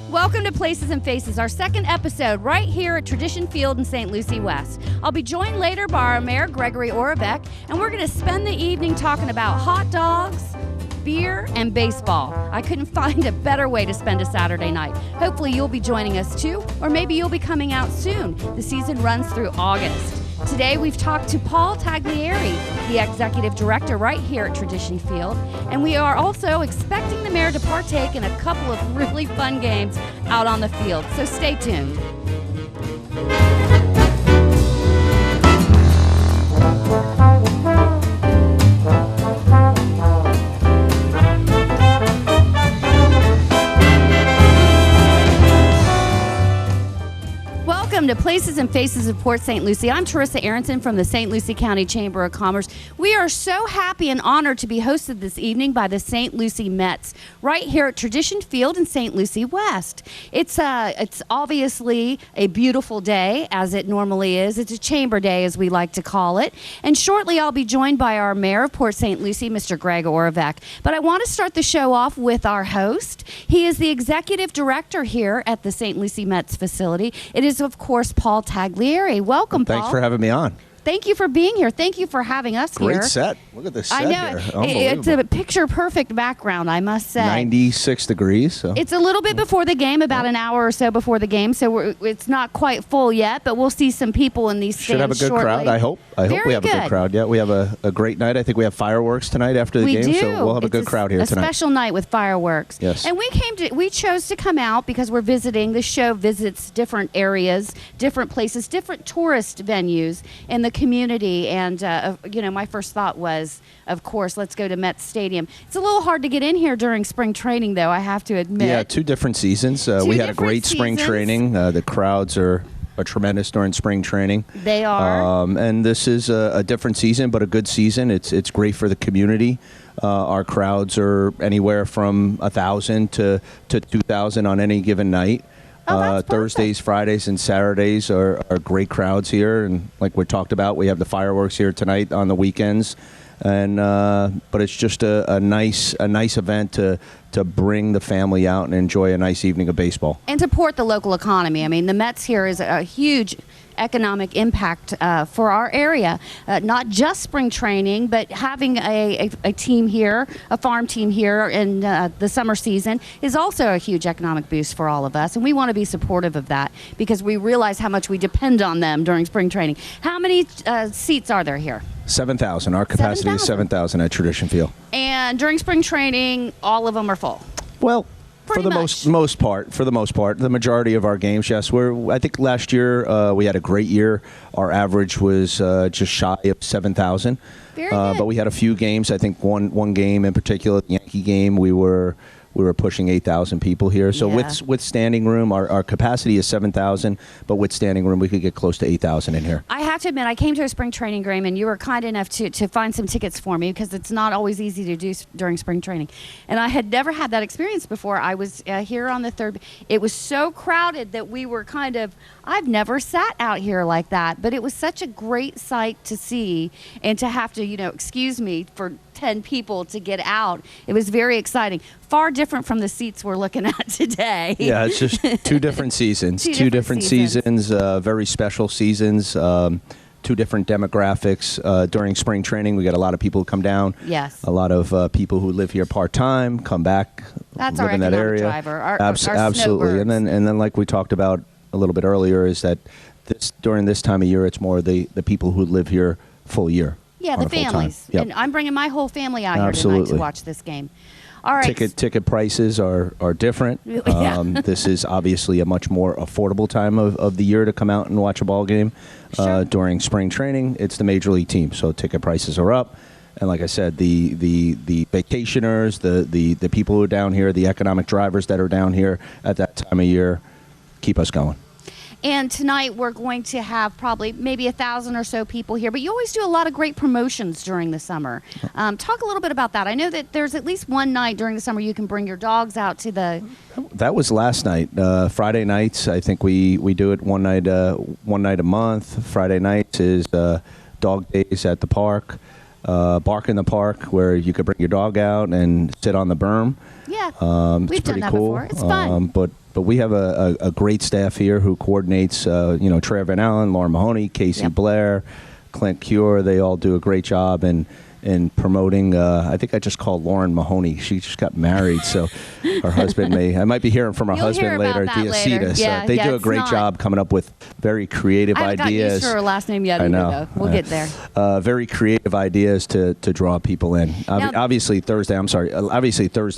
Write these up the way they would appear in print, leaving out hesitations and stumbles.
Welcome to Places and Faces, our second episode right here at Tradition Field in St. Lucie West. I'll be joined later by our Mayor, Gregory Oravec, and we're going to spend the evening talking about hot dogs, beer, and baseball. I couldn't find a better way to spend a Saturday night. Hopefully you'll be joining us too, or maybe you'll be coming out soon. The season runs through August. Today we've talked to Paul Taglieri, the executive director right here at Tradition Field, and we are also expecting the mayor to partake in a couple of really fun games out on the field, so stay tuned. Welcome to Places and Faces of Port St. Lucie. I'm Teresa Aronson from the St. Lucie County Chamber of Commerce. We are so happy and honored to be hosted this evening by the St. Lucie METS right here at Tradition Field in St. Lucie West. It's obviously a beautiful day, as it normally is. It's a chamber day, as we like to call it. And shortly I'll be joined by our Mayor of Port St. Lucie, Mr. Greg Oravec. But I want to start the show off with our host. He is the executive director here at the St. Lucie METS facility. It is, of course, Paul Taglieri. Welcome, Paul. Thanks for having me on. Thank you for being here. Thank you for having us here. Great set. Look at this set I know. here. It's a picture-perfect background, I must say. 96 degrees. So. It's a little bit before the game, about an hour or so before the game, so it's not quite full yet, but we'll see some people in these stands Should have a good shortly. crowd, I hope. I hope we have a good crowd. Yeah, we have a great night. I think we have fireworks tonight after the game, so we'll have a good crowd here tonight. A special night with fireworks. Yes. And we chose to come out because we're visiting. The show visits different areas, different places, different tourist venues in the community. And, my first thought was, of course, let's go to METS Stadium. It's a little hard to get in here during spring training, though, I have to admit. Yeah, two different seasons. We had a great spring training. The crowds are tremendous during spring training. They are. And this is a different season, but a good season. It's great for the community. Our crowds are anywhere from 1,000 to 2,000 on any given night. Thursdays, Fridays, and Saturdays are great crowds here, and like we talked about, we have the fireworks here tonight on the weekends, and but it's just a nice event to bring the family out and enjoy a nice evening of baseball and support the local economy. I mean, the METS here is a huge economic impact for our area, not just spring training, but having a team here, a farm team here in the summer season is also a huge economic boost for all of us, and we want to be supportive of that because we realize how much we depend on them during spring training. How many seats are there here? 7,000. Our capacity is 7,000 at Tradition Field. And during spring training, all of them are full? Well, for the most part, the majority of our games, yes. I think last year we had a great year. Our average was just shy of 7,000. Very good. But we had a few games. I think one game in particular, the Yankee game, we were pushing 8,000 people here. So with standing room, our capacity is 7,000, but with standing room, we could get close to 8,000 in here. I have to admit, I came to a spring training game, and you were kind enough to find some tickets for me because it's not always easy to do during spring training. And I had never had that experience before. I was here on the third. It was so crowded that we were I've never sat out here like that, but it was such a great sight to see and to have to, excuse me, for 10 people to get out. It was very exciting. Far different from the seats we're looking at today. Yeah, it's just two different seasons. two different seasons, very special seasons. Two different demographics. During spring training, we got a lot of people who come down. Yes. A lot of people who live here part-time, come back, That's live our in that economic area. driver. Our Absolutely. snowbirds. And then like we talked about a little bit earlier, is that during this time of year, it's more the people who live here full year. Yeah, the families. Yep. And I'm bringing my whole family out here Absolutely. tonight to watch this game. All right. Ticket prices are different. Yeah. This is obviously a much more affordable time of the year to come out and watch a ball game. Sure. During spring training, it's the major league team, so ticket prices are up. And like I said, the vacationers, the people who are down here, the economic drivers that are down here at that time of year, keep us going. And tonight we're going to have probably maybe 1,000 or so people here. But you always do a lot of great promotions during the summer. Talk a little bit about that. I know that there's at least one night during the summer you can bring your dogs out to the... That was last night. Friday nights, I think we do it one night a month. Friday nights is dog days at the park. Bark in the Park, where you could bring your dog out and sit on the berm. Yeah, It's we've done pretty that cool. before. It's fun. But we have a great staff here who coordinates. Trey Van Allen, Lauren Mahoney, Casey Blair, Clint Cure. They all do a great job in promoting. I think I just called Lauren Mahoney. She just got married, so her husband I might be hearing from her husband later, Diacita. Yeah, so they do a great job coming up with very creative I haven't ideas. got used to her last name yet. I know. Though. We'll get there. Very creative ideas to draw people in. Obviously Thursday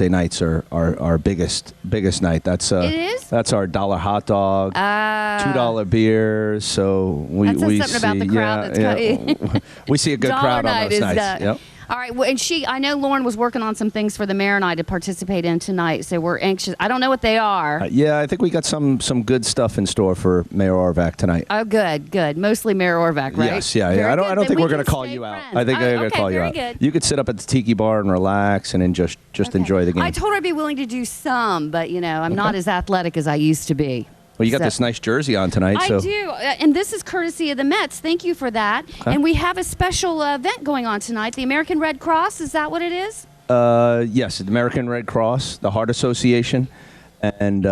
nights are our biggest night. That's it is? That's our $1 hot dog, $2 beers. So we that says we something see about the crowd we see a good crowd on those nights. Yep. All right. Well, and I know Lauren was working on some things for the mayor and I to participate in tonight, so we're anxious. I don't know what they are. I think we got some good stuff in store for Mayor Orvac tonight. Oh, good. Mostly Mayor Orvac, right? Yes, yeah. I don't think we're going to call you out. I think they're going to call you out. Good. You could sit up at the Tiki Bar and relax and then just enjoy the game. I told her I'd be willing to do some, but I'm not as athletic as I used to be. Well, you got this nice jersey on tonight. I do, and this is courtesy of the Mets. Thank you for that. Okay. And we have a special event going on tonight. The American Red Cross, is that what it is? Yes, the American Red Cross, the Heart Association, and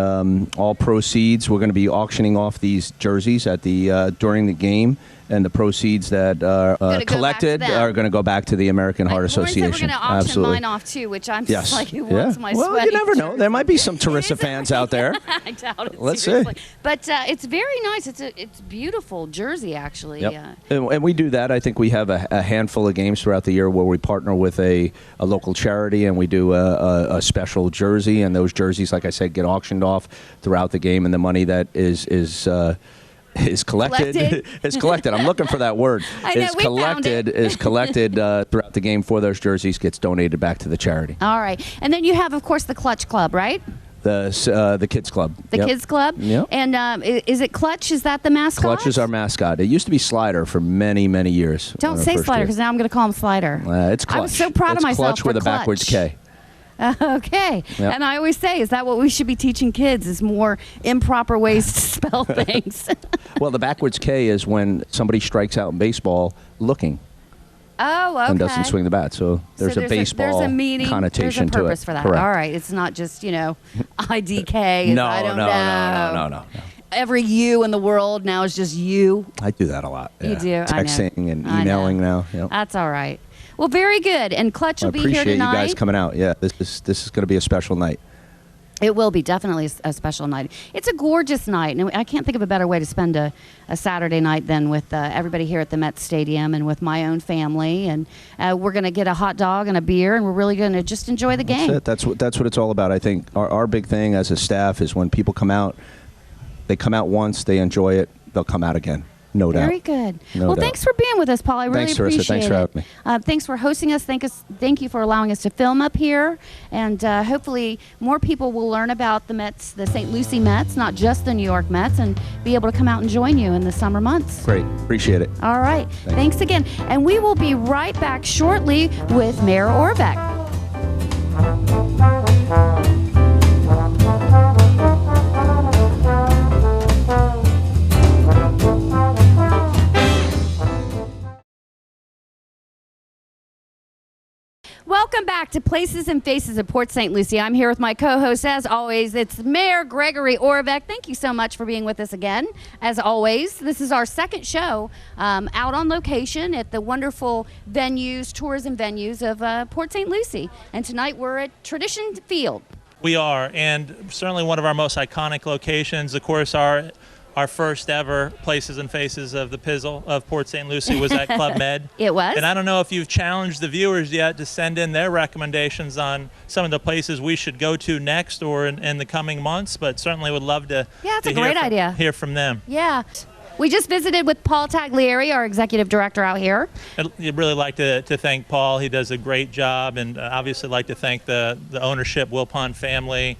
all proceeds. We're going to be auctioning off these jerseys at during the game. And the proceeds that are collected are going to go back to the American Heart Association. We're going to auction mine off too, which I'm just like, who wants my sweaty you never know. jersey? There might be some Teresa fans out there. I doubt it. Let's seriously. see. But it's very nice. It's beautiful jersey, actually. Yep. And we do that. I think we have a handful of games throughout the year where we partner with a local charity and we do a special jersey. And those jerseys, like I said, get auctioned off throughout the game. And the money that is collected. Is collected. I'm looking for that word. I know, is collected throughout the game for those jerseys, gets donated back to the charity. All right. And then you have, of course, the Clutch Club, right? The Kids Club. The Kids Club? Yep. And is it Clutch? Is that the mascot? Clutch is our mascot. It used to be Slider for many, many years. Don't say Slider, because now I'm going to call him Slider. It's Clutch. I was so proud of myself Clutch with a backwards K. Okay. Yep. And I always say, is that what we should be teaching kids, is more improper ways to spell things? Well, the backwards K is when somebody strikes out in baseball looking. Oh, okay. And doesn't swing the bat. So there's a baseball connotation to it. There's a purpose for that. Correct. All right. It's not just, IDK. No, I don't know. No. Every you in the world now is just you. I do that a lot. You do? Texting and emailing now. Yep. That's all right. Well, very good. And Clutch will be here tonight. I appreciate you guys coming out. Yeah, this is going to be a special night. It will be definitely a special night. It's a gorgeous night, and I can't think of a better way to spend a Saturday night than with everybody here at the Mets Stadium and with my own family. And we're going to get a hot dog and a beer, and we're really going to just enjoy the game. That's what it's all about. I think our big thing as a staff is when people come out, they come out once, they enjoy it, they'll come out again. No doubt. Very good. No doubt. Thanks for being with us, Paul. I really appreciate it. Thanks for having me. Thanks for hosting us. Thank you for allowing us to film up here. And hopefully more people will learn about the Mets, the St. Lucie Mets, not just the New York Mets, and be able to come out and join you in the summer months. Great. Appreciate it. All right. Thanks again. And we will be right back shortly with Mayor Orvac. Welcome back to Places and Faces of Port St. Lucie. I'm here with my co-host, as always. It's Mayor Gregory Orvac. Thank you so much for being with us again. As always, this is our second show out on location at the wonderful tourism venues of Port St. Lucie. And tonight we're at Tradition Field. We are, and certainly one of our most iconic locations. Of course, our first ever Places and Faces of the Pizzle of Port St. Lucie was at Club Med. It was. And I don't know if you've challenged the viewers yet to send in their recommendations on some of the places we should go to next or in the coming months, but certainly would love to, that's a great idea. Hear from them. Yeah. We just visited with Paul Taglieri, our executive director out here. I'd really like to thank Paul. He does a great job, and obviously like to thank the ownership, Wilpon family,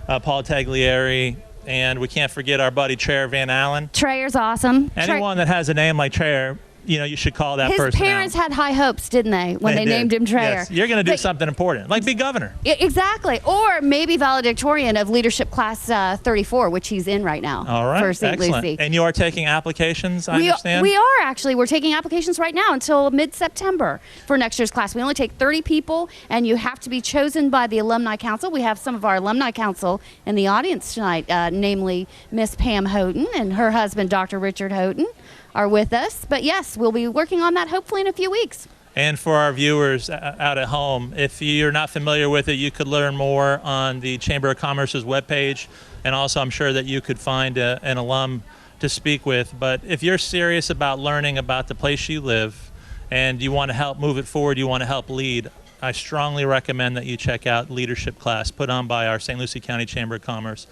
Paul Taglieri, and we can't forget our buddy Trey Van Allen. Treyer's awesome. Anyone that has a name like Trey you should call that His person parents out. had high hopes, didn't they, when they did. named him Trayer? Yes. You're going to do But- something important, like be governor. Exactly. Or maybe valedictorian of leadership class 34, which he's in right now. All right, For St. excellent. Lucie. And you are taking applications, I We understand? are actually. We're taking applications right now until mid-September for next year's class. We only take 30 people, and you have to be chosen by the Alumni Council. We have some of our Alumni Council in the audience tonight, namely Miss Pam Houghton and her husband, Dr. Richard Houghton, are with us. But yes, we'll be working on that hopefully in a few weeks. And for our viewers out at home, if you're not familiar with it, you could learn more on the Chamber of Commerce's webpage. And also, I'm sure that you could find an alum to speak with. But if you're serious about learning about the place you live and you want to help move it forward, you want to help lead, I strongly recommend that you check out leadership class put on by our St. Lucie County Chamber of Commerce.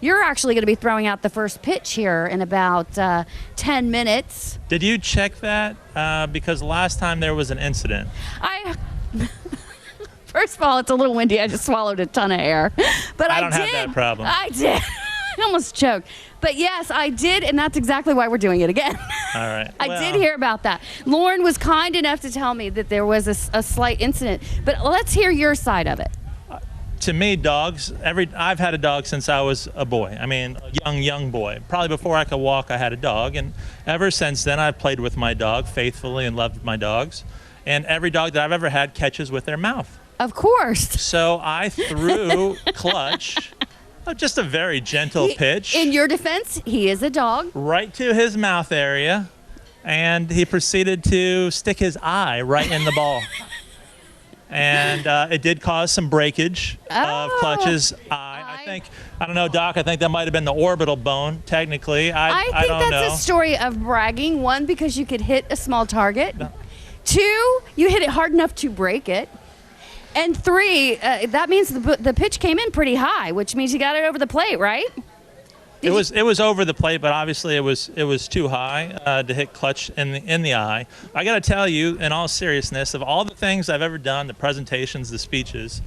You're actually going to be throwing out the first pitch here in about 10 minutes. Did you check that? Because last time there was an incident. First of all, it's a little windy. I just swallowed a ton of air. But I don't have that problem. I did. I almost choked. But yes, I did, and that's exactly why we're doing it again. All right. I did hear about that. Lauren was kind enough to tell me that there was a slight incident. But let's hear your side of it. To me, dogs, I've had a dog since I was a boy. I mean, a young boy. Probably before I could walk, I had a dog. And ever since then, I've played with my dog faithfully and loved my dogs. And every dog that I've ever had catches with their mouth. Of course. So I threw Clutch, just a very gentle pitch. In your defense, he is a dog. Right to his mouth area. And he proceeded to stick his eye right in the ball. And it did cause some breakage of Clutch's eye. I don't know, Doc, I think that might have been the orbital bone, technically. I think don't know. that's a story of bragging. One, because you could hit a small target. No. Two, you hit it hard enough to break it. And three, that means the pitch came in pretty high, which means you got it over the plate, right? It was over the plate, but obviously it was too high to hit Clutch in the eye. I got to tell you, in all seriousness, of all the things I've ever done, the presentations, the speeches,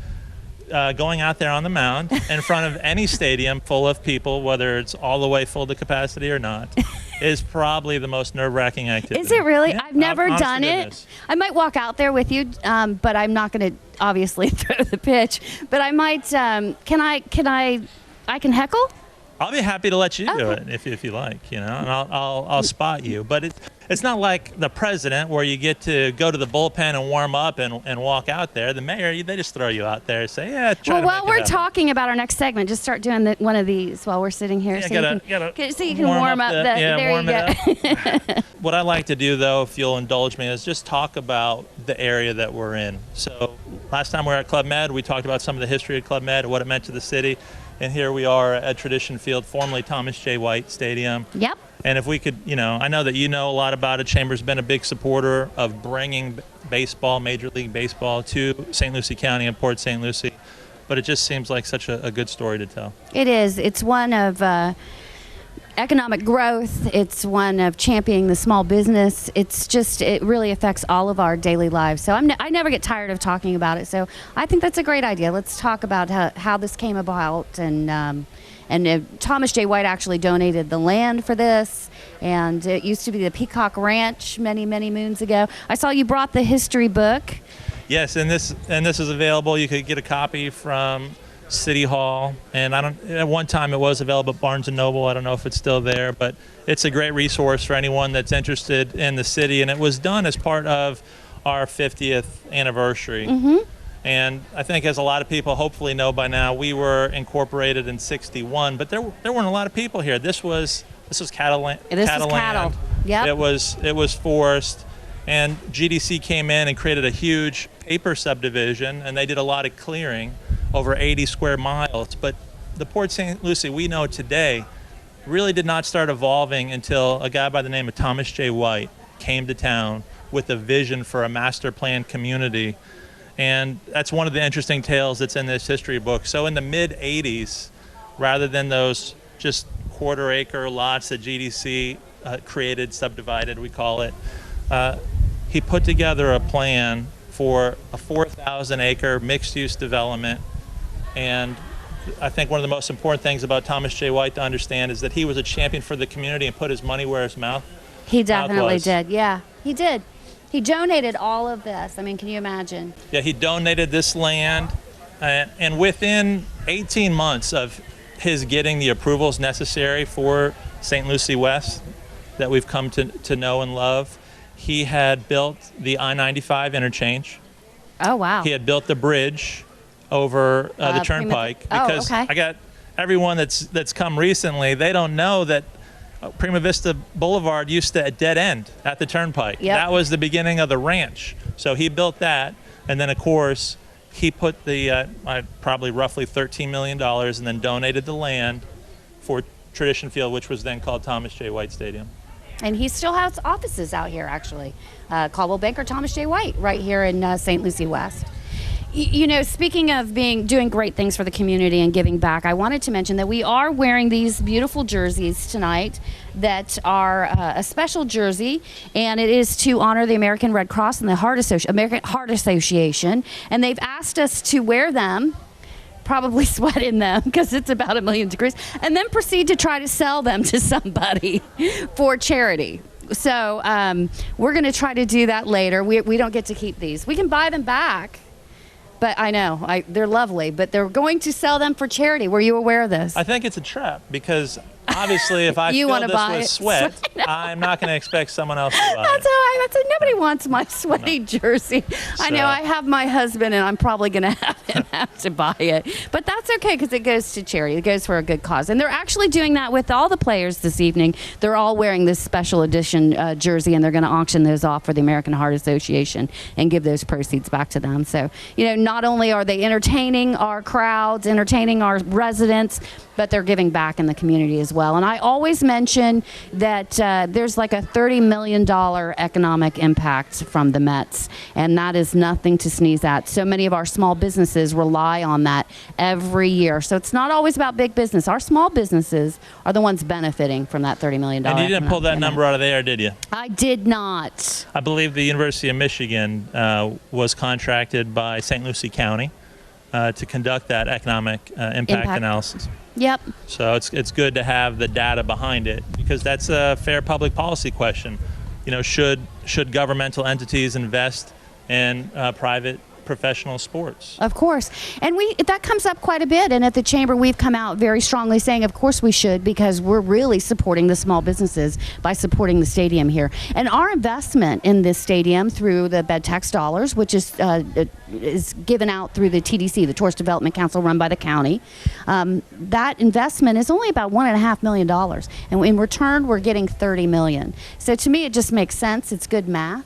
going out there on the mound in front of any stadium full of people, whether it's all the way full to capacity or not, is probably the most nerve-wracking activity. Is it really? Yeah, I've never done it. Goodness. I might walk out there with you, but I'm not going to obviously throw the pitch. But I might. Can I heckle? I'll be happy to let you do it if you like, and I'll spot you. But it's not like the president where you get to go to the bullpen and warm up and walk out there. The mayor, they just throw you out there and say, yeah, try well, to while make it we're happen. talking about our next segment, just start doing one of these while we're sitting here, Yeah, so you can warm up the. There warm you it go. up. What I like to do, though, if you'll indulge me, is just talk about the area that we're in. So last time we were at Club Med, we talked about some of the history of Club Med, what it meant to the city. And here we are at Tradition Field, formerly Thomas J. White Stadium. Yep. And if we could, I know that you know a lot about it. Chamber's been a big supporter of bringing baseball, Major League Baseball, to St. Lucie County and Port St. Lucie. But it just seems like such a good story to tell. It is. It's one of economic growth. It's one of championing the small business. It really affects all of our daily lives. So I never get tired of talking about it. So I think that's a great idea. Let's talk about how this came about. And Thomas J. White actually donated the land for this. And it used to be the Peacock Ranch many, many moons ago. I saw you brought the history book. Yes, and this is available. You could get a copy from City Hall, and at one time it was available at Barnes & Noble. I don't know if it's still there, but it's a great resource for anyone that's interested in the city, and it was done as part of our 50th anniversary. Mm-hmm. And I think, as a lot of people hopefully know by now, we were incorporated in '61, but there weren't a lot of people here. This was cattle land. This was cattle. Yep. It was forest. And GDC came in and created a huge paper subdivision, and they did a lot of clearing, over 80 square miles. But the Port St. Lucie we know today really did not start evolving until a guy by the name of Thomas J. White came to town with a vision for a master planned community. And that's one of the interesting tales that's in this history book. So in the mid-'80s, rather than those just quarter-acre lots that GDC created, subdivided, we call it, he put together a plan for a 4,000-acre mixed-use development. And I think one of the most important things about Thomas J. White to understand is that he was a champion for the community and put his money where his mouth He definitely was. did. Yeah, he did. He donated all of this. I mean, can you imagine? Yeah, he donated this land, and within 18 months of his getting the approvals necessary for St. Lucie West that we've come to know and love, he had built the I-95 interchange. Oh, wow. He had built the bridge over the turnpike. Because okay. I got everyone that's come recently, they don't know that Prima Vista Boulevard used to dead end at the turnpike. Yep. That was the beginning of the ranch. So he built that, and then of course he put the probably roughly $13 million and then donated the land for Tradition Field, which was then called Thomas J. White Stadium. And he still has offices out here, actually. Caldwell Banker, Thomas J. White, right here in St. Lucie West. You know, speaking of doing great things for the community and giving back, I wanted to mention that we are wearing these beautiful jerseys tonight that are a special jersey, and it is to honor the American Red Cross and the American Heart Association, and they've asked us to wear them, probably sweat in them because it's about 1,000,000 degrees, and then proceed to try to sell them to somebody for charity. So we're going to try to do that later. We don't get to keep these. We can buy them back. But I know, they're lovely, but they're going to sell them for charity. Were you aware of this? I think it's a trap because obviously if I You fill wanna this buy with it. sweat, I'm not going to expect someone else to buy That's it. how nobody wants my sweaty jersey. I know So- I have my husband, and I'm probably going to have him have to buy it. But that's okay because it goes to charity. It goes for a good cause. And they're actually doing that with all the players this evening. They're all wearing this special edition jersey, and they're going to auction those off for the American Heart Association and give those proceeds back to them. So, you know, not only are they entertaining our crowds, entertaining our residents, but they're giving back in the community as well. And I always mention that there's like a $30 million economic impact from the METS, and that is nothing to sneeze at. So many of our small businesses rely on that every year. So it's not always about big business. Our small businesses are the ones benefiting from that $30 million. And you didn't pull that number out of the air, did you? I did not. I believe the University of Michigan was contracted by St. Lucie County to conduct that economic impact analysis. Yep. So it's good to have the data behind it because that's a fair public policy question. You know, should governmental entities invest in private professional sports? Of course. And that comes up quite a bit. And at the Chamber, we've come out very strongly saying, of course we should, because we're really supporting the small businesses by supporting the stadium here. And our investment in this stadium through the bed tax dollars, which is given out through the TDC, the Tourist Development Council run by the county, that investment is only about $1.5 million. And in return, we're getting $30 million. So to me, it just makes sense. It's good math.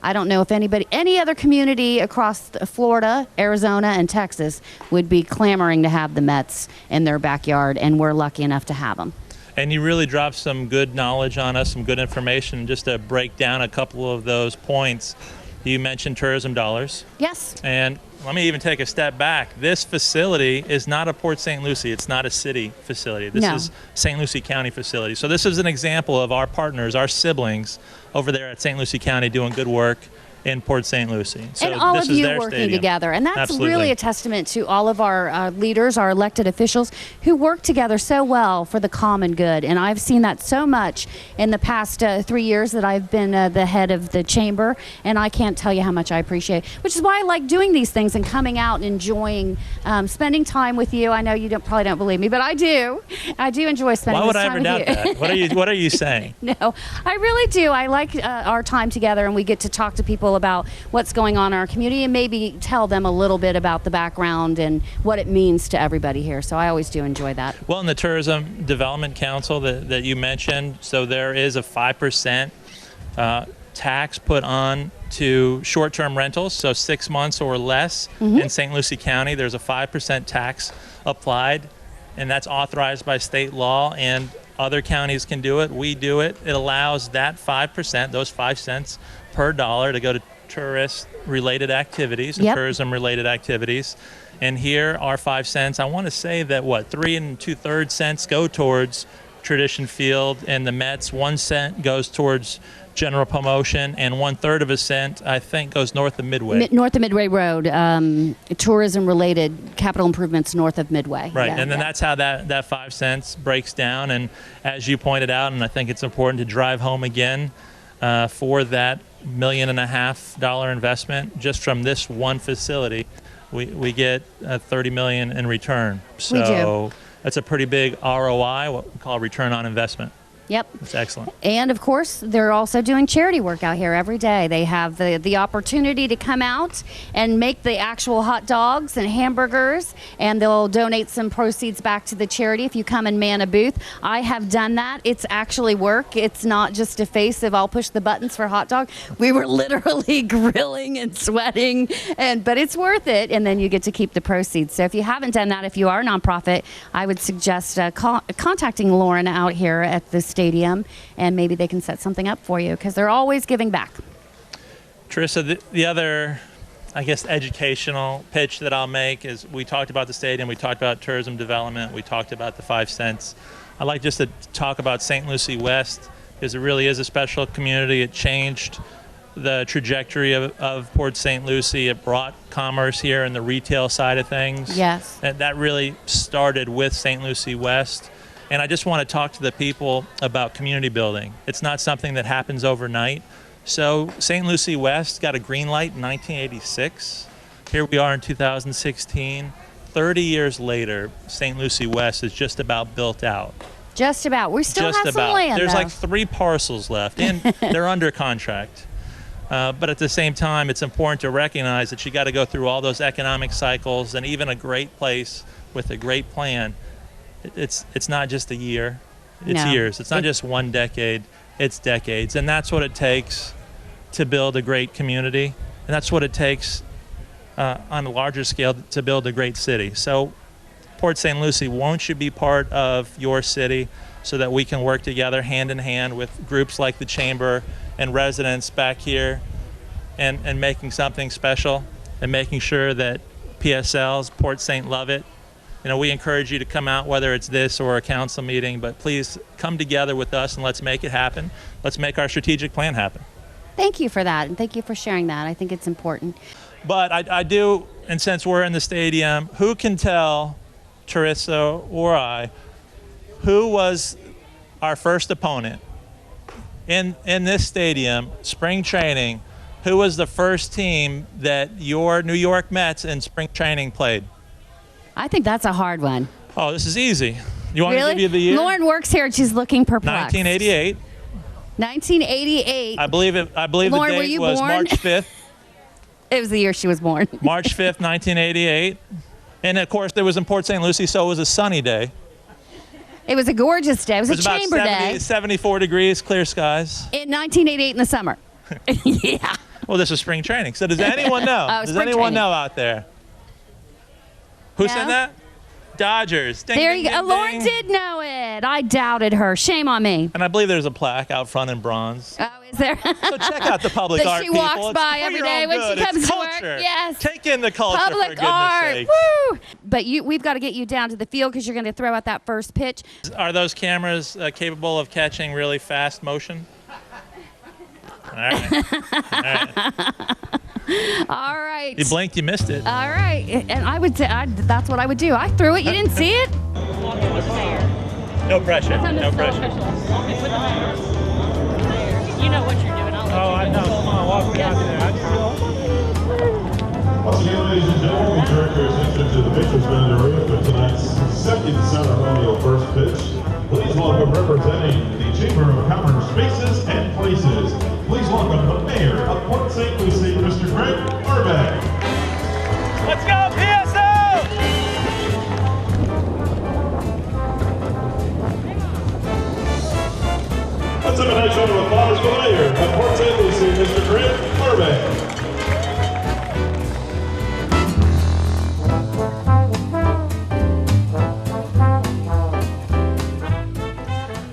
I don't know if any other community across Florida, Arizona, and Texas would be clamoring to have the METS in their backyard, and we're lucky enough to have them. And you really dropped some good knowledge on us, some good information. Just to break down a couple of those points, you mentioned tourism dollars. Yes. And let me even take a step back. This facility is not a Port St. Lucie. It's not a city facility. This is St. Lucie County facility. So this is an example of our partners, our siblings over there at St. Lucie County doing good work in Port St. Lucie. So and all this of is you their working stadium. together. And that's Absolutely. really a testament to all of our leaders, our elected officials, who work together so well for the common good. And I've seen that so much in the past 3 years that I've been the head of the chamber. And I can't tell you how much I appreciate it, which is why I like doing these things and coming out and enjoying spending time with you. I know you probably don't believe me, but I do. I do enjoy spending Why would this I time ever with doubt you. that? What are you saying? No, I really do. I like our time together, and we get to talk to people about what's going on in our community and maybe tell them a little bit about the background and what it means to everybody here. So I always do enjoy that. Well, in the Tourism Development Council that you mentioned, so there is a 5% tax put on to short-term rentals, so 6 months or less in St. Lucie County. There's a 5% tax applied, and that's authorized by state law, and other counties can do it. We do it. It allows that 5%, those 5 cents per dollar, to go to tourist-related activities and tourism-related activities. And here are 5 cents. I want to say that 3 2/3 cents go towards Tradition Field and the METS. 1 cent goes towards general promotion, and 1/3 of a cent, I think, goes north of Midway. North of Midway Road, tourism-related capital improvements north of Midway. Right, Yeah, and then that's how that 5 cents breaks down. And as you pointed out, and I think it's important to drive home again, for that $1.5 million investment just from this one facility, we get $30 million in return. So We do. That's a pretty big ROI, what we call return on investment. Yep. That's excellent. And of course, they're also doing charity work out here every day. They have the opportunity to come out and make the actual hot dogs and hamburgers, and they'll donate some proceeds back to the charity if you come and man a booth. I have done that. It's actually work. It's not just a face of I'll push the buttons for hot dog. We were literally grilling and sweating, but it's worth it, and then you get to keep the proceeds. So if you haven't done that, if you are a nonprofit, I would suggest contacting Lauren out here at the stadium, and maybe they can set something up for you because they're always giving back. Teresa, the other, I guess, educational pitch that I'll make is we talked about the stadium, we talked about tourism development, we talked about the 5 cents. I'd like just to talk about St. Lucie West because it really is a special community. It changed the trajectory of Port St. Lucie. It brought commerce here in the retail side of things. Yes. And that really started with St. Lucie West. And I just want to talk to the people about community building. It's not something that happens overnight. So St. Lucie West got a green light in 1986. Here we are in 2016. 30 years later, St. Lucie West is just about built out. Just about. We still Just have about. some land, There's though. like 3 parcels left, and they're under contract. But at the same time, it's important to recognize that you got to go through all those economic cycles, and even a great place with a great plan. It's not just a year, it's No. years. It's not just 1 decade, it's decades. And that's what it takes to build a great community. And that's what it takes on a larger scale to build a great city. So Port St. Lucie, won't you be part of your city so that we can work together hand in hand with groups like the Chamber and residents back here and making something special and making sure that PSLs, Port St. love it. You know, we encourage you to come out, whether it's this or a council meeting, but please come together with us and let's make it happen. Let's make our strategic plan happen. Thank you for that, and thank you for sharing that. I think it's important. But I do, and since we're in the stadium, who can tell, Teresa or I, who was our first opponent in this stadium, spring training? Who was the first team that your New York Mets in spring training played? I think that's a hard one. Oh, this is easy. You want me to Really? give you the year? Lauren works here and she's looking perplexed. 1988. 1988. I believe Lauren, the were date you was born? March 5th. It was the year she was born. March 5th, 1988. And of course, there was in Port St. Lucie, so it was a sunny day. It was a gorgeous day. It was, It was a about chamber day 74 degrees, clear skies. in 1988 in the summer. Yeah. Well, this was spring training. So does anyone know? Oh, Does spring anyone training. know out there? Who No? said that? Dodgers. Ding, There ding, you go. ding, Lauren ding. did know it. I doubted her. Shame on me. And I believe there's a plaque out front in bronze. Oh, is there? So check out the public That art, she people. walks It's by for every your day own when she good. It's comes to work. culture. Yes. Take in the culture, for Public goodness art. sakes. Woo! But we've got to get you down to the field because you're going to throw out that first pitch. Are those cameras capable of catching really fast motion? All right. All right. All right. You blinked, you missed it. All right. And I would say that's what I would do. I threw it. You didn't see it? No pressure. No pressure. You know what you're doing. Oh, I know. Come on, walk me out there. Once again, ladies and gentlemen, we direct your attention to the pitcher's mound area for tonight's second ceremonial first pitch. Please welcome, representing the Chamber of Commerce Spaces and Places, please welcome the Mayor of Port St. Lucie, Mr. Greg Urbeck. Let's go, PSO! Let's have a nice round of applause for the Mayor of Port St. Lucie, Mr. Greg Urbeck.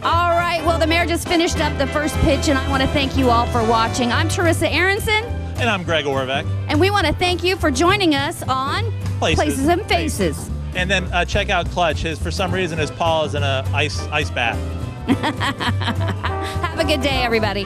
All right. Well, the mayor just finished up the first pitch, and I want to thank you all for watching. I'm Teresa Aronson, And I'm Greg Orvac. and we want to thank you for joining us on Places and Faces. And then check out Clutch. For some reason, his paw is in a ice bath. Have a good day, everybody.